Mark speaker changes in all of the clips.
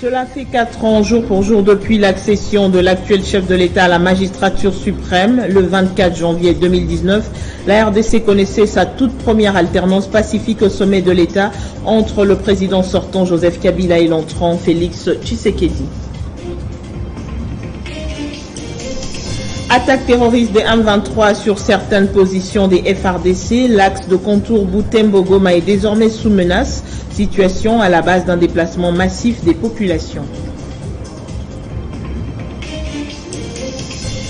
Speaker 1: Cela fait 4 ans, jour pour jour, depuis l'accession de l'actuel chef de l'État à la magistrature suprême, le 24 janvier 2019. La RDC connaissait sa toute première alternance pacifique au sommet de l'État entre le président sortant Joseph Kabila et l'entrant Félix Tshisekedi. Attaque terroriste des M23 sur certaines positions des FARDC, l'axe de contour Butembo-Goma est désormais sous menace, situation à la base d'un déplacement massif des populations.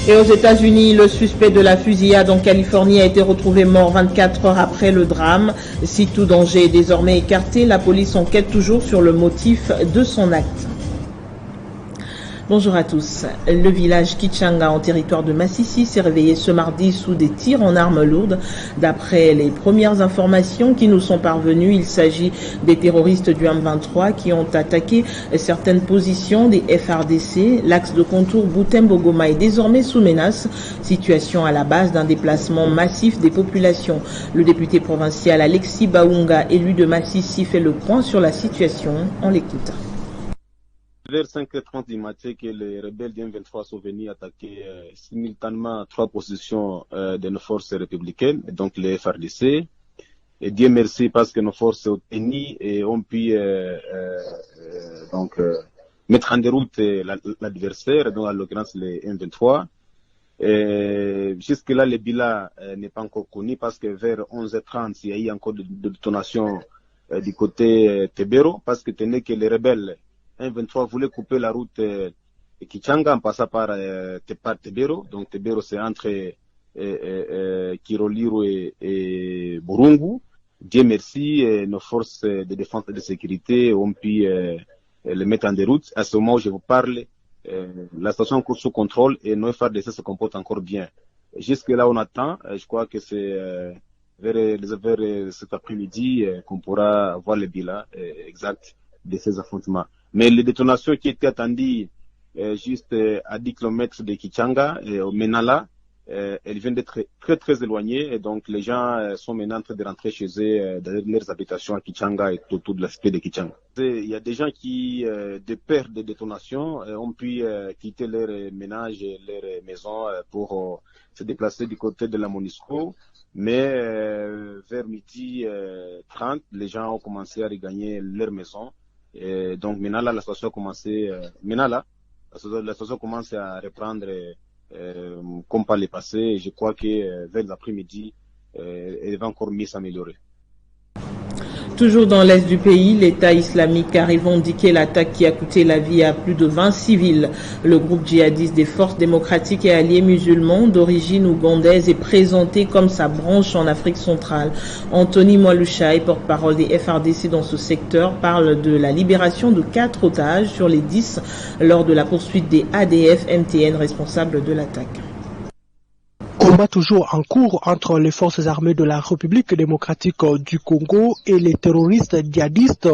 Speaker 1: Et aux États-Unis, le suspect de la fusillade en Californie a été retrouvé mort 24 heures après le drame. Si tout danger est désormais écarté, la police enquête toujours sur le motif de son acte. Bonjour à tous. Le village Kichanga en territoire de Massissi s'est réveillé ce mardi sous des tirs en armes lourdes. D'après les premières informations qui nous sont parvenues, il s'agit des terroristes du M23 qui ont attaqué certaines positions des FARDC. L'axe de contour Butembo-Goma est désormais sous menace, situation à la base d'un déplacement massif des populations. Le député provincial Alexis Baunga, élu de Massissi, fait le point sur la situation. On l'écoute.
Speaker 2: Vers 5h30 du matin, que les rebelles du M23 sont venus attaquer simultanément 3 positions de nos forces républicaines, donc les FARDC. Et Dieu merci parce que nos forces ont tenu et ont pu mettre en déroute l'adversaire, donc en l'occurrence les M23. Jusque-là, le bilan n'est pas encore connu parce que vers 11h30, il y a eu encore de détonations du côté Tebero, parce que tenait que les rebelles M23 voulait couper la route Kichanga en passant par Tebero. Donc Tebero c'est entre Kiroliro et Burungu. Dieu merci, nos forces de défense et de sécurité ont pu les mettre en déroute. À ce moment où je vous parle, la station est encore sous contrôle et nos FARDC se comportent encore bien. Jusque là on attend, je crois que c'est vers cet après-midi qu'on pourra avoir le bilan exact de ces affrontements. Mais les détonations qui étaient attendues juste à 10 km de Kichanga, au Menala, elles viennent d'être très très éloignées et donc les gens sont maintenant en train de rentrer chez eux dans leurs habitations à Kichanga et autour de la cité de Kichanga. Il y a des gens qui, de peur de détonations, ont pu quitter leur ménage et leur maison pour se déplacer du côté de la Monusco. Mais vers midi 30, les gens ont commencé à regagner leur maison. Et donc maintenant là, la situation commence à reprendre comme par le passé. Et je crois que vers l'après-midi, elle va encore mieux s'améliorer.
Speaker 1: Toujours dans l'est du pays, l'État islamique a revendiqué l'attaque qui a coûté la vie à plus de 20 civils. Le groupe djihadiste des forces démocratiques et alliés musulmans d'origine ougandaise est présenté comme sa branche en Afrique centrale. Anthony Mwalushaï, porte-parole des FARDC dans ce secteur, parle de la libération de 4 otages sur les 10 lors de la poursuite des ADF-MTN responsables de l'attaque.
Speaker 3: Combat toujours en cours entre les forces armées de la République démocratique du Congo et les terroristes djihadistes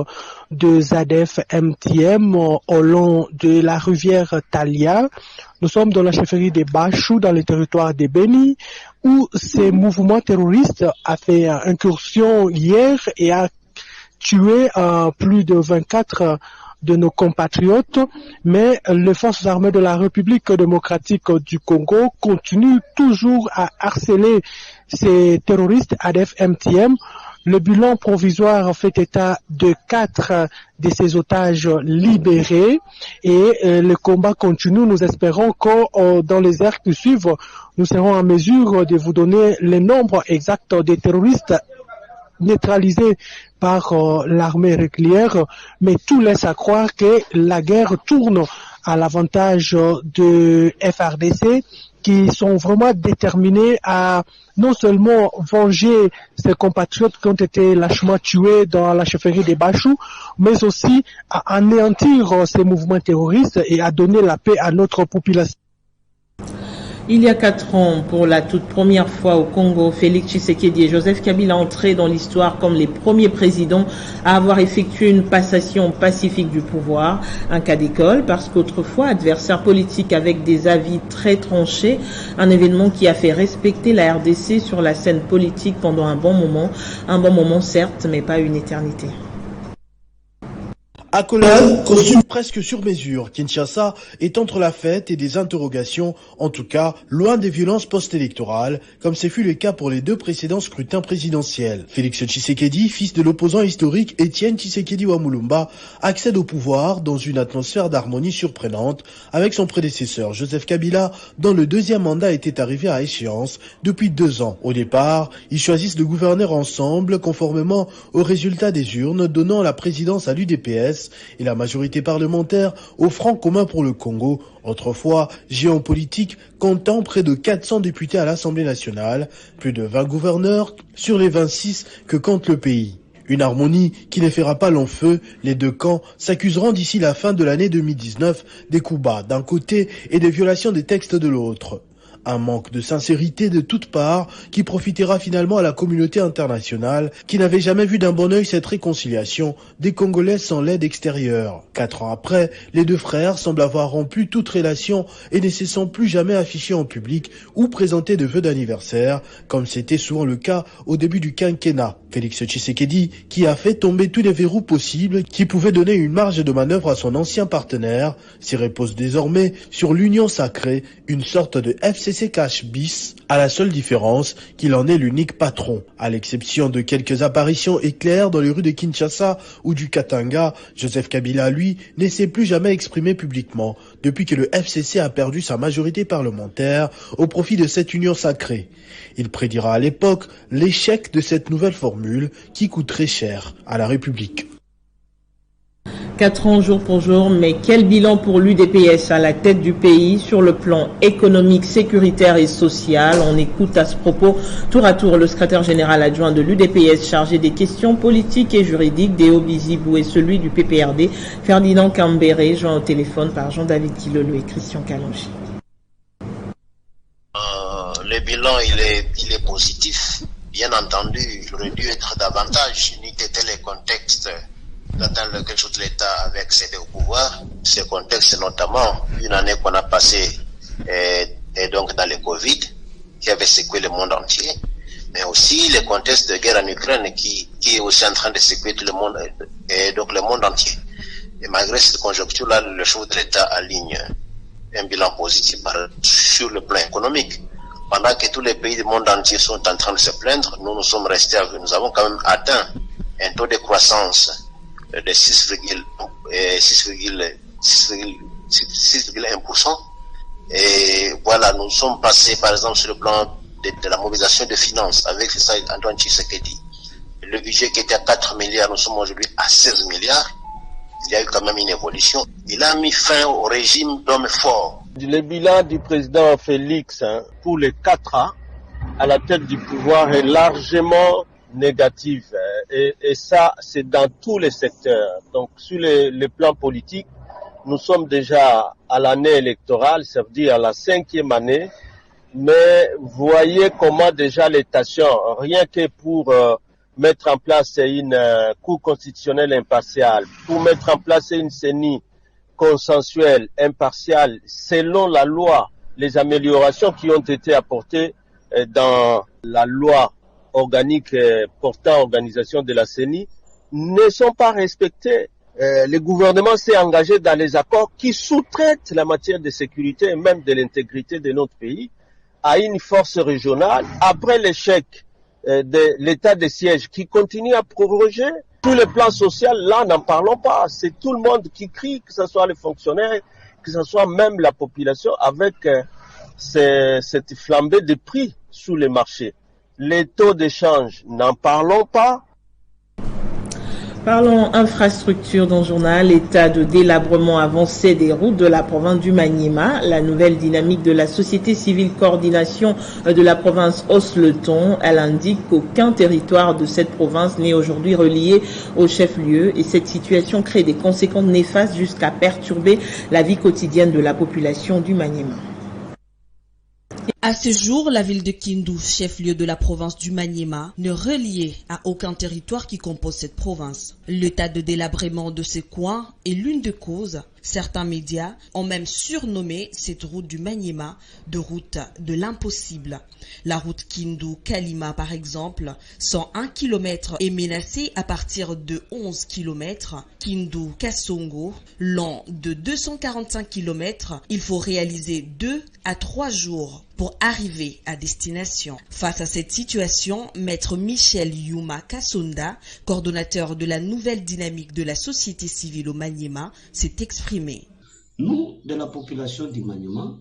Speaker 3: de ZADF-MTM au long de la rivière Talia. Nous sommes dans la chefferie de Bachou, dans le territoire de Beni, où ces mouvements terroristes a fait incursion hier et a tué plus de 24 de nos compatriotes, mais les forces armées de la République démocratique du Congo continuent toujours à harceler ces terroristes ADF-MTM. Le bilan provisoire fait état de 4 de ces otages libérés et le combat continue. Nous espérons que dans les heures qui suivent, nous serons en mesure de vous donner le nombre exact des terroristes neutralisés par l'armée régulière, mais tout laisse à croire que la guerre tourne à l'avantage de FARDC qui sont vraiment déterminés à non seulement venger ces compatriotes qui ont été lâchement tués dans la chefferie des Bachou, mais aussi à anéantir ces mouvements terroristes et à donner la paix à notre population.
Speaker 1: Il y a 4 ans, pour la toute première fois au Congo, Félix Tshisekedi et Joseph Kabila entraient dans l'histoire comme les premiers présidents à avoir effectué une passation pacifique du pouvoir. Un cas d'école parce qu'autrefois, adversaires politiques avec des avis très tranchés, un événement qui a fait respecter la RDC sur la scène politique pendant un bon moment certes, mais pas une éternité.
Speaker 4: À couleur, costume presque sur mesure, Kinshasa est entre la fête et des interrogations, en tout cas loin des violences post-électorales, comme ce fut le cas pour les 2 précédents scrutins présidentiels. Félix Tshisekedi, fils de l'opposant historique Étienne Tshisekedi Wamulumba, accède au pouvoir dans une atmosphère d'harmonie surprenante avec son prédécesseur Joseph Kabila, dont le 2e mandat était arrivé à échéance depuis 2 ans. Au départ, ils choisissent de gouverner ensemble conformément aux résultats des urnes, donnant la présidence à l'UDPS et la majorité parlementaire au Front commun pour le Congo, autrefois géant politique comptant près de 400 députés à l'Assemblée nationale, plus de 20 gouverneurs sur les 26 que compte le pays. Une harmonie qui ne fera pas long feu, les 2 camps s'accuseront d'ici la fin de l'année 2019 des coups bas d'un côté et des violations des textes de l'autre. Un manque de sincérité de toutes parts qui profitera finalement à la communauté internationale qui n'avait jamais vu d'un bon œil cette réconciliation des Congolais sans l'aide extérieure. 4 ans après, les 2 frères semblent avoir rompu toute relation et ne se sont plus jamais affichés en public ou présentés de vœux d'anniversaire, comme c'était souvent le cas au début du quinquennat. Félix Tshisekedi, qui a fait tomber tous les verrous possibles qui pouvaient donner une marge de manœuvre à son ancien partenaire, s'y repose désormais sur l'union sacrée, une sorte de FCC Cash bis, à la seule différence qu'il en est l'unique patron. À l'exception de quelques apparitions éclairs dans les rues de Kinshasa ou du Katanga, Joseph Kabila, lui, ne s'est plus jamais exprimé publiquement depuis que le FCC a perdu sa majorité parlementaire au profit de cette union sacrée. Il prédira à l'époque l'échec de cette nouvelle formule qui coûterait cher à la République.
Speaker 1: 4 ans jour pour jour, mais quel bilan pour l'UDPS à la tête du pays sur le plan économique, sécuritaire et social? On écoute à ce propos tour à tour le secrétaire général adjoint de l'UDPS chargé des questions politiques et juridiques, Déo Bizibou, et celui du PPRD, Ferdinand Kambéré, joint au téléphone par Jean-David Kilolo et Christian Kalonji.
Speaker 5: Le bilan, il est positif. Bien entendu, il aurait dû être davantage, n'eût été les contextes dans lequel l'État avait accédé au pouvoir. Ce contexte, notamment, une année qu'on a passée et donc dans le Covid, qui avait secoué le monde entier, mais aussi le contexte de guerre en Ukraine qui est aussi en train de secouer tout le monde, et donc le monde entier. Et malgré cette conjoncture-là, le chef de l'État aligne un bilan positif sur le plan économique. Pendant que tous les pays du monde entier sont en train de se plaindre, nous sommes restés, nous avons quand même atteint un taux de croissance de 6,1%. Et voilà, nous sommes passés par exemple sur le plan de la mobilisation de finances avec ça Antoine Tshisekedi. Le budget qui était à 4 milliards, nous sommes aujourd'hui à 16 milliards. Il y a eu quand même une évolution. Il a mis fin au régime d'hommes forts.
Speaker 6: Le bilan du président Félix pour les 4 ans à la tête du pouvoir est largement négatif. Et ça, c'est dans tous les secteurs. Donc, sur le plan politique, nous sommes déjà à l'année électorale, ça veut dire à la 5e année. Mais voyez comment déjà les tensions, rien que pour mettre en place une Cour constitutionnelle impartiale, pour mettre en place une CENI consensuelle, impartiale, selon la loi, les améliorations qui ont été apportées dans la loi organique portant organisation de la CENI ne sont pas respectées. Le gouvernement s'est engagé dans les accords qui sous-traitent la matière de sécurité et même de l'intégrité de notre pays à une force régionale après l'échec de l'état de siège qui continue à proroger. Sur le plan social, là, n'en parlons pas. C'est tout le monde qui crie, que ce soit les fonctionnaires, que ce soit même la population, avec cette flambée de prix sous les marchés. Les taux d'échange, n'en parlons pas.
Speaker 1: Parlons infrastructure dans le journal. L'état de délabrement avancé des routes de la province du Maniema. La nouvelle dynamique de la société civile coordination de la province hausse-le-ton. Elle indique qu'aucun territoire de cette province n'est aujourd'hui relié au chef-lieu et cette situation crée des conséquences néfastes jusqu'à perturber la vie quotidienne de la population du Maniema.
Speaker 7: À ce jour, la ville de Kindu, chef-lieu de la province du Maniema, ne reliée à aucun territoire qui compose cette province. L'état de délabrement de ce coin est l'une des causes Certains médias ont même surnommé cette route du Maniema de route de l'impossible. La route Kindu-Kalima, par exemple, 101 km est menacée à partir de 11 km. Kindu-Kasongo, long de 245 km, il faut réaliser 2 à 3 jours pour arriver à destination. Face à cette situation, Maître Michel Yuma Kasonda, coordonnateur de la nouvelle dynamique de la société civile au Maniema, s'est exprimé.
Speaker 8: Nous, de la population du Maniema,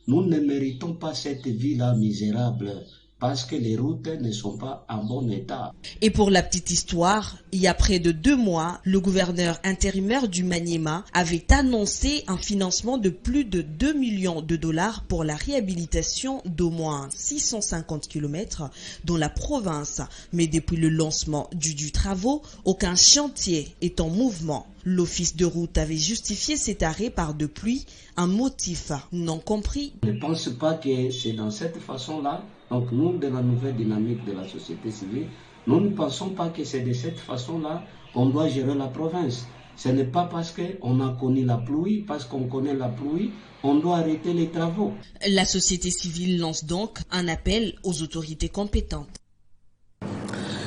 Speaker 8: nous ne méritons pas cette vie-là misérable parce que les routes ne sont pas en bon état.
Speaker 7: Et pour la petite histoire, il y a près de 2 mois, le gouverneur intérimaire du Maniema avait annoncé un financement de plus de 2 millions de dollars pour la réhabilitation d'au moins 650 km dans la province. Mais depuis le lancement du travaux, aucun chantier est en mouvement. L'office de route avait justifié cet arrêt par de pluie, un motif non compris.
Speaker 8: Je ne pense pas que c'est dans cette façon-là. Donc nous, de la nouvelle dynamique de la société civile, nous ne pensons pas que c'est de cette façon-là qu'on doit gérer la province. Ce n'est pas parce qu'on a connu la pluie, parce qu'on connaît la pluie, on doit arrêter les travaux.
Speaker 7: La société civile lance donc un appel aux autorités compétentes.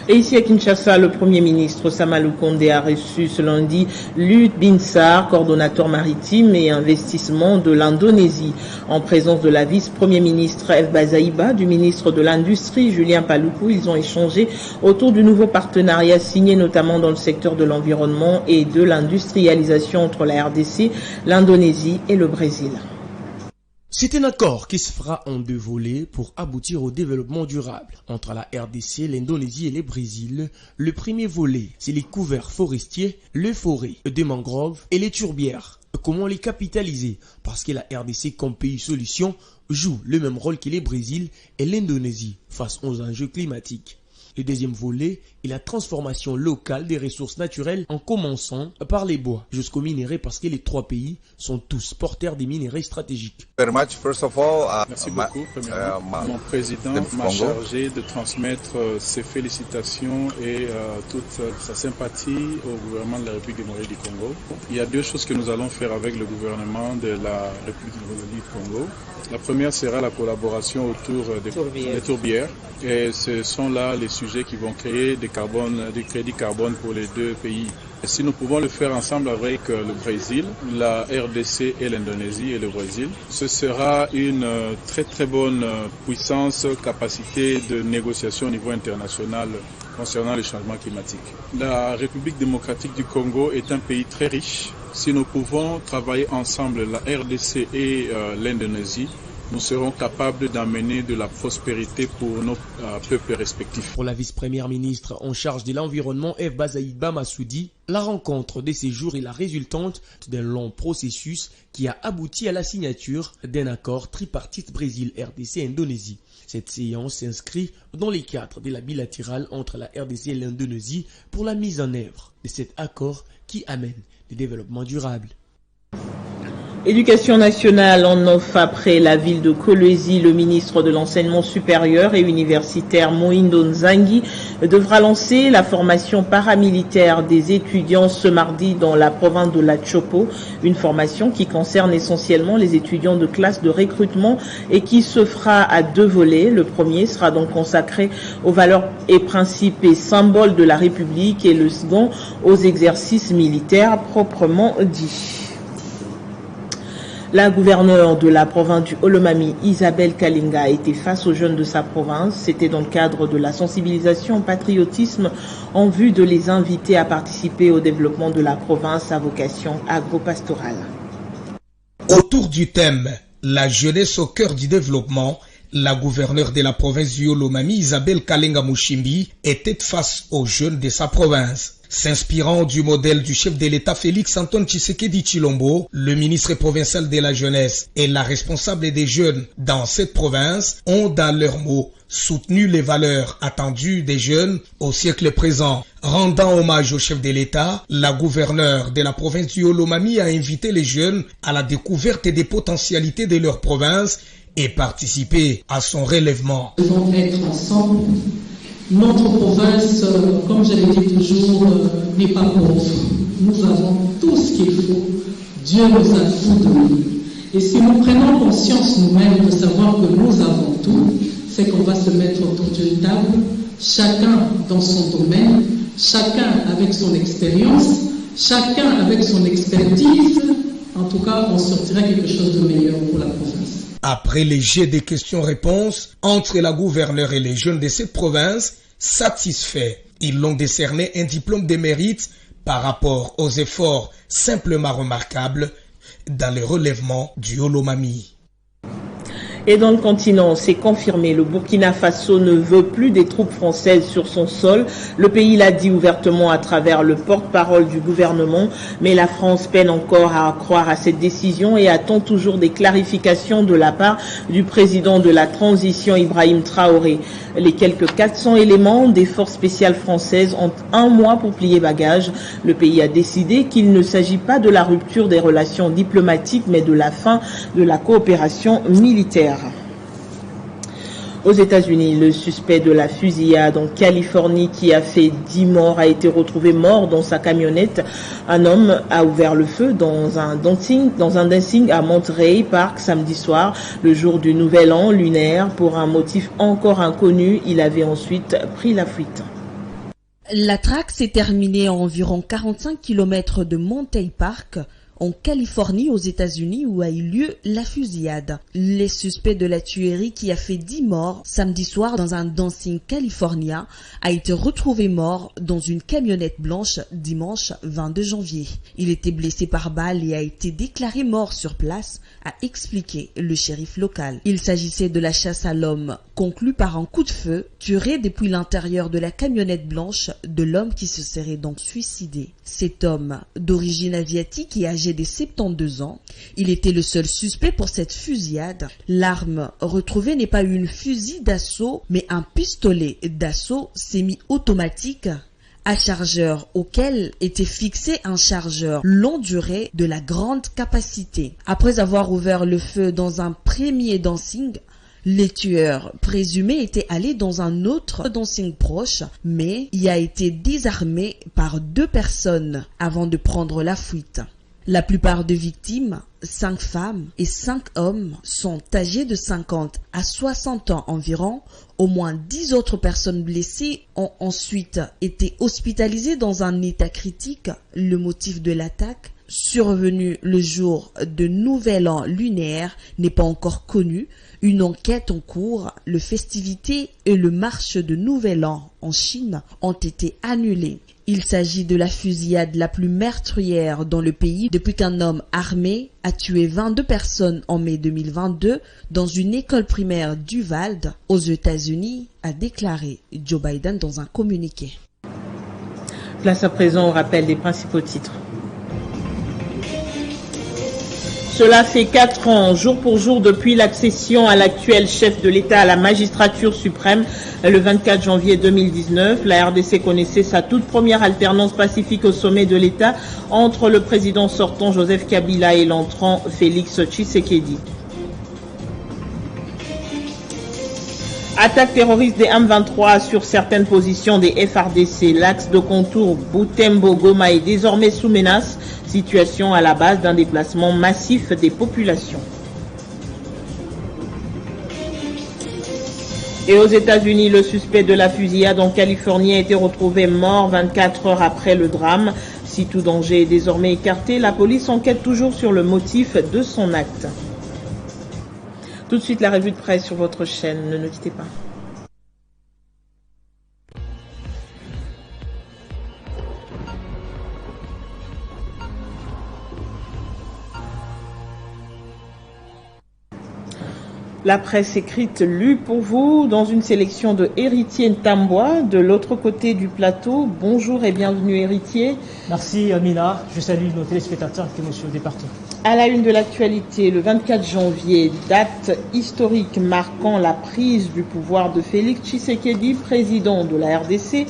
Speaker 1: Et ici à Kinshasa, le Premier ministre Samalou Kondé a reçu ce lundi Lut Binsar, coordonnateur maritime et investissement de l'Indonésie, en présence de la vice-premier ministre F. Bazaïba, du ministre de l'Industrie Julien Paluku. Ils ont échangé autour du nouveau partenariat signé notamment dans le secteur de l'environnement et de l'industrialisation entre la RDC, l'Indonésie et le Brésil.
Speaker 9: C'est un accord qui se fera en 2 volets pour aboutir au développement durable entre la RDC, l'Indonésie et le Brésil. Le premier volet, c'est les couverts forestiers, les forêts de mangroves et les tourbières. Comment les capitaliser? Parce que la RDC comme pays solution joue le même rôle que le Brésil et l'Indonésie face aux enjeux climatiques. Le deuxième volet est la transformation locale des ressources naturelles en commençant par les bois jusqu'aux minéraux parce que les 3 pays sont tous porteurs des minéraux stratégiques.
Speaker 10: Merci beaucoup. Mon président m'a chargé de transmettre ses félicitations et toute sa sympathie au gouvernement de la République démocratique du Congo. Il y a 2 choses que nous allons faire avec le gouvernement de la République démocratique du Congo. La première sera la collaboration autour des tourbières. Et ce sont là les sujets qui vont créer des crédits carbone pour les 2 pays. Et si nous pouvons le faire ensemble avec le Brésil, la RDC et l'Indonésie et le Brésil, ce sera une très très bonne puissance, capacité de négociation au niveau international concernant les changements climatiques. La République démocratique du Congo est un pays très riche. Si nous pouvons travailler ensemble, la RDC et l'Indonésie, nous serons capables d'amener de la prospérité pour nos peuples respectifs.
Speaker 9: Pour la vice-première ministre en charge de l'environnement, F. Bazaïba Massoudi, la rencontre de ces jours est la résultante d'un long processus qui a abouti à la signature d'un accord tripartite Brésil-RDC-Indonésie. Cette séance s'inscrit dans les cadres de la bilatérale entre la RDC et l'Indonésie pour la mise en œuvre de cet accord qui amène le développement durable.
Speaker 1: Éducation nationale en offre après la ville de Kolwezi. Le ministre de l'enseignement supérieur et universitaire Mohindo Nzangi devra lancer la formation paramilitaire des étudiants ce mardi dans la province de la Chopo. Une formation qui concerne essentiellement les étudiants de classe de recrutement et qui se fera à 2 volets. Le premier sera donc consacré aux valeurs et principes et symboles de la République et le second aux exercices militaires proprement dits. La gouverneure de la province du Olomami, Isabelle Kalinga, a été face aux jeunes de sa province. C'était dans le cadre de la sensibilisation au patriotisme en vue de les inviter à participer au développement de la province à vocation agro-pastorale.
Speaker 11: Autour du thème « La jeunesse au cœur du développement », la gouverneure de la province du Olomami, Isabelle Kalinga Mushimbi, était face aux jeunes de sa province. S'inspirant du modèle du chef de l'État Félix Antoine Tshisekedi Tshilombo, le ministre provincial de la jeunesse et la responsable des jeunes dans cette province ont dans leurs mots soutenu les valeurs attendues des jeunes au siècle présent. Rendant hommage au chef de l'État, la gouverneure de la province du Olomami a invité les jeunes à la découverte des potentialités de leur province et participer à son relèvement.
Speaker 12: Nous devons être ensemble. Notre province, comme je l'ai dit toujours, n'est pas pauvre. Nous avons tout tout ce qu'il faut, Dieu nous a tout donné. Et si nous prenons conscience nous-mêmes de savoir que nous avons tout, c'est qu'on va se mettre autour d'une table, chacun dans son domaine, chacun avec son expérience, chacun avec son expertise. En tout cas, on sortira quelque chose de meilleur pour la province.
Speaker 11: Après les jets de questions-réponses entre la gouverneure et les jeunes de cette province, satisfaits, ils l'ont décerné un diplôme de mérite par rapport aux efforts simplement remarquables dans le relèvement du Olomami.
Speaker 1: Et dans le continent, c'est confirmé, le Burkina Faso ne veut plus des troupes françaises sur son sol. Le pays l'a dit ouvertement à travers le porte-parole du gouvernement, mais la France peine encore à croire à cette décision et attend toujours des clarifications de la part du président de la transition Ibrahim Traoré. Les quelques 400 éléments des forces spéciales françaises ont un mois pour plier bagages. Le pays a décidé qu'il ne s'agit pas de la rupture des relations diplomatiques, mais de la fin de la coopération militaire. Aux États-Unis, le suspect de la fusillade en Californie qui a fait 10 morts a été retrouvé mort dans sa camionnette. Un homme a ouvert le feu dans un dancing à Monterey Park samedi soir, le jour du Nouvel An lunaire. Pour un motif encore inconnu, il avait ensuite pris la fuite.
Speaker 7: La traque s'est terminée à environ 45 km de Monterey Park, en Californie, aux États-Unis, où a eu lieu la fusillade. Les suspects de la tuerie qui a fait 10 morts samedi soir dans un dancing californien a été retrouvé mort dans une camionnette blanche dimanche 22 janvier. Il était blessé par balle et a été déclaré mort sur place, a expliqué le shérif local. Il s'agissait de la chasse à l'homme conclue par un coup de feu tiré depuis l'intérieur de la camionnette blanche de l'homme qui se serait donc suicidé. Cet homme, d'origine asiatique et âgé de 72 ans, il était le seul suspect pour cette fusillade. L'arme retrouvée n'est pas une fusil d'assaut, mais un pistolet d'assaut semi-automatique à chargeur auquel était fixé un chargeur longue durée de la grande capacité. Après avoir ouvert le feu dans un premier dancing, les tueurs présumés étaient allés dans un autre dancing proche, mais y a été désarmé par 2 personnes avant de prendre la fuite. La plupart des victimes, 5 femmes et 5 hommes, sont âgés de 50 à 60 ans environ. Au moins 10 autres personnes blessées ont ensuite été hospitalisées dans un état critique. Le motif de l'attaque, survenu le jour de Nouvel An lunaire, n'est pas encore connu. Une enquête en cours, les festivités et le marche de Nouvel An en Chine ont été annulées. Il s'agit de la fusillade la plus meurtrière dans le pays depuis qu'un homme armé a tué 22 personnes en mai 2022 dans une école primaire d'Uvalde aux États-Unis, a déclaré Joe Biden dans un communiqué.
Speaker 1: Place à présent au rappel des principaux titres. Cela fait 4 ans, jour pour jour, depuis l'accession à l'actuel chef de l'État à la magistrature suprême, le 24 janvier 2019. La RDC connaissait sa toute première alternance pacifique au sommet de l'État entre le président sortant Joseph Kabila et l'entrant Félix Tshisekedi. Attaque terroriste des M23 sur certaines positions des FARDC. L'axe de contour Butembo-Goma est désormais sous menace. Situation à la base d'un déplacement massif des populations. Et aux États-Unis, le suspect de la fusillade en Californie a été retrouvé mort 24 heures après le drame. Si tout danger est désormais écarté, la police enquête toujours sur le motif de son acte. Tout de suite, la revue de presse sur votre chaîne. Ne nous quittez pas. La presse écrite lue pour vous dans une sélection de Héritier Ntambois de l'autre côté du plateau. Bonjour et bienvenue Héritier.
Speaker 13: Merci Amina, je salue nos téléspectateurs qui nous suivent des partout.
Speaker 1: À la une de l'actualité, le 24 janvier, date historique marquant la prise du pouvoir de Félix Tshisekedi, président de la RDC.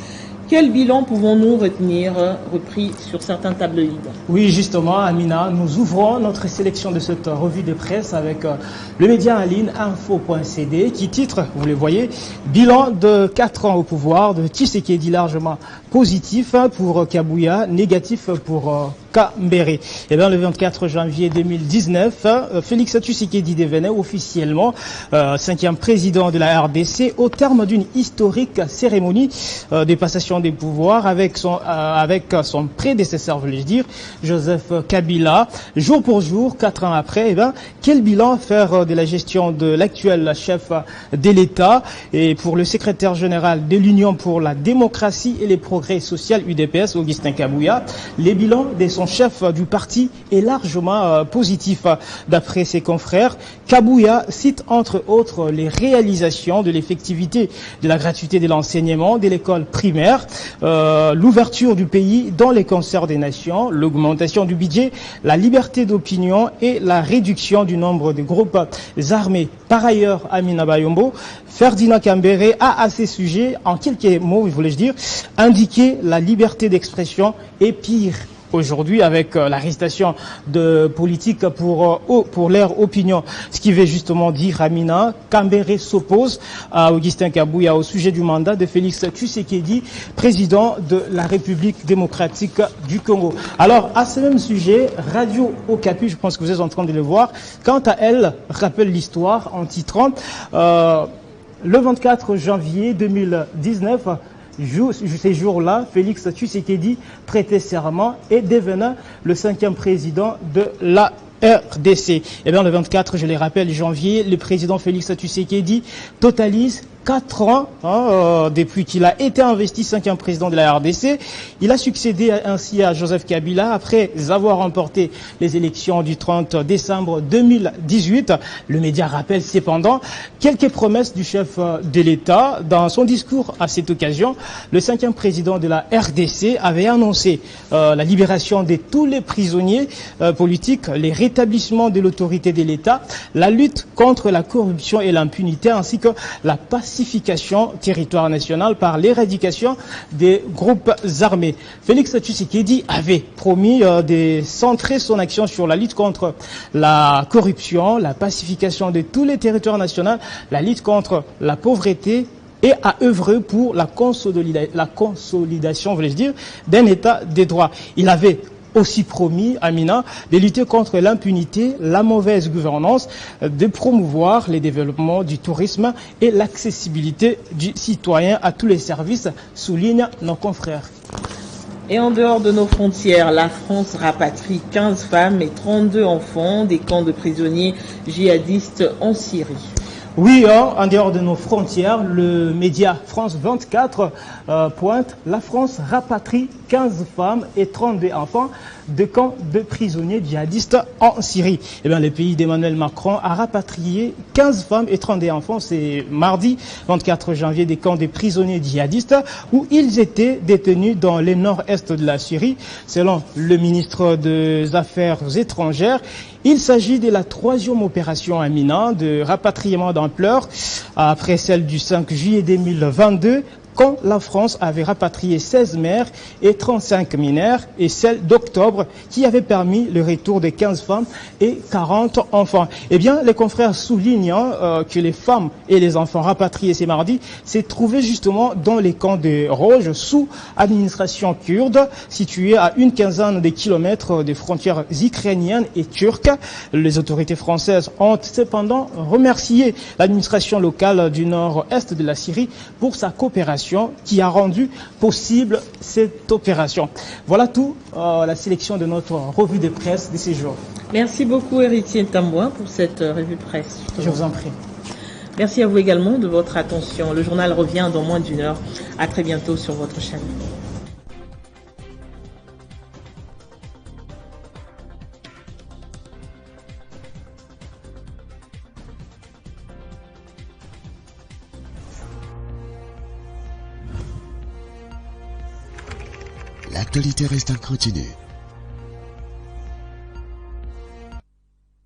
Speaker 1: Quel bilan pouvons-nous retenir, repris sur certains tabloïds?
Speaker 13: Oui, justement, Amina, nous ouvrons notre sélection de cette revue de presse avec le média en ligne info.cd qui titre, vous le voyez, bilan de 4 ans au pouvoir de Tshisekedi largement positif pour Kabouya, négatif pour Kambere. Eh bien, le 24 janvier 2019, Félix Tshisekedi devenait officiellement 5e président de la RDC au terme d'une historique cérémonie de passation des pouvoirs avec son prédécesseur, voulais-je dire, Joseph Kabila. Jour pour jour, 4 ans après, eh bien, quel bilan faire de la gestion de l'actuel chef de l'État? Et pour le secrétaire général de l'Union pour la démocratie et les progrès social UDPS, Augustin Kabouya, les bilans de son chef du parti est largement positif. D'après ses confrères, Kabouya cite entre autres les réalisations de l'effectivité de la gratuité de l'enseignement de l'école primaire, l'ouverture du pays dans les concerts des nations, l'augmentation du budget, la liberté d'opinion et la réduction du nombre de groupes armés. Par ailleurs, Amina Bayombo, Ferdinand Kambere a à ces sujets, en quelques mots, voulais-je dire, indiqué la liberté d'expression est pire aujourd'hui avec l'arrestation de politiques pour leur opinion. Ce qui veut justement dire, Amina, Kambere s'oppose à Augustin Kabouya au sujet du mandat de Félix Tshisekedi, président de la République démocratique du Congo. Alors, à ce même sujet, Radio Okapi, je pense que vous êtes en train de le voir, quant à elle, rappelle l'histoire en titrant le 24 janvier 2019, ces jours-là, Félix Tshisekedi prêtait serment et devenait le 5e président de la RDC. Eh bien, le 24, je les rappelle, janvier, le président Félix Tshisekedi totalise 4 ans depuis qu'il a été investi 5e président de la RDC. Il a succédé ainsi à Joseph Kabila après avoir remporté les élections du 30 décembre 2018. Le média rappelle cependant quelques promesses du chef de l'État. Dans son discours à cette occasion, le 5e président de la RDC avait annoncé la libération de tous les prisonniers politiques, les rétablissements de l'autorité de l'État, la lutte contre la corruption et l'impunité ainsi que la pacification territoire national par l'éradication des groupes armés. Félix Tshisekedi avait promis de centrer son action sur la lutte contre la corruption, la pacification de tous les territoires nationaux, la lutte contre la pauvreté et à œuvrer pour la consolidation, voulais-je dire, d'un État des droits. Il avait aussi promis, Amina, de lutter contre l'impunité, la mauvaise gouvernance, de promouvoir le développement du tourisme et l'accessibilité du citoyen à tous les services, soulignent nos confrères.
Speaker 1: Et en dehors de nos frontières, la France rapatrie 15 femmes et 32 enfants des camps de prisonniers djihadistes en Syrie.
Speaker 13: Oui, en dehors de nos frontières, le média France 24 pointe, la France rapatrie 15 femmes et 32 enfants de camps de prisonniers djihadistes en Syrie. Eh bien, le pays d'Emmanuel Macron a rapatrié 15 femmes et 32 enfants, c'est mardi 24 janvier, des camps de prisonniers djihadistes où ils étaient détenus dans le nord-est de la Syrie. Selon le ministre des Affaires étrangères, il s'agit de la 3e opération Amina de rapatriement d'ampleur après celle du 5 juillet 2022, quand la France avait rapatrié 16 mères et 35 mineurs, et celle d'octobre qui avait permis le retour de 15 femmes et 40 enfants. Eh bien, les confrères soulignent que les femmes et les enfants rapatriés ces mardis s'est trouvé justement dans les camps de Roj, sous administration kurde, situés à une quinzaine de kilomètres des frontières ukrainiennes et turques. Les autorités françaises ont cependant remercié l'administration locale du nord-est de la Syrie pour sa coopération qui a rendu possible cette opération. Voilà tout, la sélection de notre revue de presse de ces jours.
Speaker 1: Merci beaucoup, Héritier Tambouin, pour cette revue de presse.
Speaker 13: Je vous en prie.
Speaker 1: Merci à vous également de votre attention. Le journal revient dans moins d'1 heure. À très bientôt sur votre chaîne.
Speaker 14: L'actualité reste incontinue.